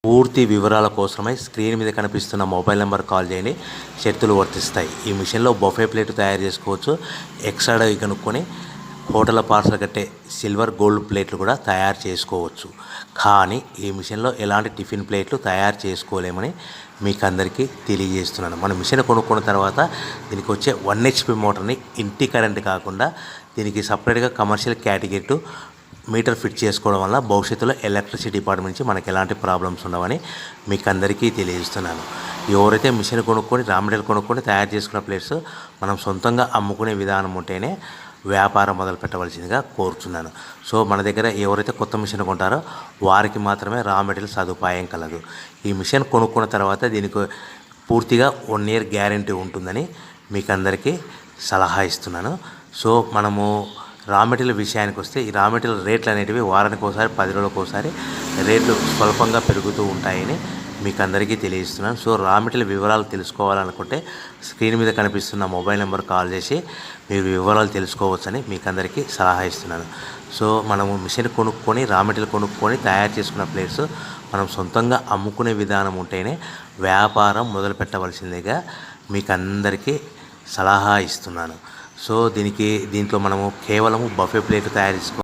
పూర్తి వివరాల కోసమై స్క్రీన్ మీద కనిపిస్తున్న మొబైల్ నెంబర్ కాల్ చేయండి. షరతులు వర్తిస్తాయి. ఈ మిషన్లో బఫే ప్లేట్ తయారు చేసుకోవచ్చు. ఎక్స్ట్రా డై కనుక్కొని హోటల్ పార్సల్ కట్టే సిల్వర్ గోల్డ్ ప్లేట్లు కూడా తయారు చేసుకోవచ్చు. కానీ ఈ మిషన్లో ఎలాంటి టిఫిన్ ప్లేట్లు తయారు చేసుకోలేమని మీకు అందరికీ తెలియజేస్తున్నాను. మన మిషన్ కొనుక్కున్న తర్వాత దీనికి వచ్చే 1 HP మోటార్ని ఇంటి కరెంట్ కాకుండా దీనికి సపరేట్గా కమర్షియల్ కేటగిరీ మీటర్ ఫిట్ చేసుకోవడం వల్ల భవిష్యత్తులో ఎలక్ట్రిసిటీ డిపార్ట్మెంట్ నుంచి మనకి ఎలాంటి ప్రాబ్లమ్స్ ఉండవని మీకు అందరికీ తెలియజేస్తున్నాను. ఎవరైతే మిషన్ కొనుక్కొని రా మెటీరియల్ కొనుక్కొని తయారు చేసుకున్న ప్లేట్స్ మనం సొంతంగా అమ్ముకునే విధానం ఉంటేనే వ్యాపారం మొదలు పెట్టవలసిందిగా కోరుతున్నాను. సో మన దగ్గర ఎవరైతే కొత్త మిషన్ కొంటారో వారికి మాత్రమే రా మెటీరియల్ సదుపాయం కలదు. ఈ మిషన్ కొనుక్కున్న తర్వాత దీనికి పూర్తిగా 1 year గ్యారంటీ ఉంటుందని మీకు అందరికీ సలహా ఇస్తున్నాను. సో మనము రా మెటీరియల్ విషయానికి వస్తే ఈ రా మెటీరియల్ రేట్లు అనేటివి వారానికి ఒకసారి 10 రోజులకు ఒకసారి రేట్లు స్వల్పంగా పెరుగుతూ ఉంటాయని మీకు అందరికీ తెలియజేస్తున్నాను. సో రా మెటీరియల్ వివరాలు తెలుసుకోవాలనుకుంటే స్క్రీన్ మీద కనిపిస్తున్న మొబైల్ నెంబర్ కాల్ చేసి మీరు వివరాలు తెలుసుకోవచ్చని మీకు అందరికీ సలహా ఇస్తున్నాను. సో మనము మిషన్ కొనుక్కొని రా మెటీరియల్ కొనుక్కొని తయారు చేసుకున్న ప్లేట్స్ మనం సొంతంగా అమ్ముకునే విధానం ఉంటేనే వ్యాపారం మొదలు పెట్టవలసిందిగా మీకు అందరికీ సలహా ఇస్తున్నాను. సో దీంట్లో మనము కేవలము బఫే ప్లేట్ తయారు చేసుకో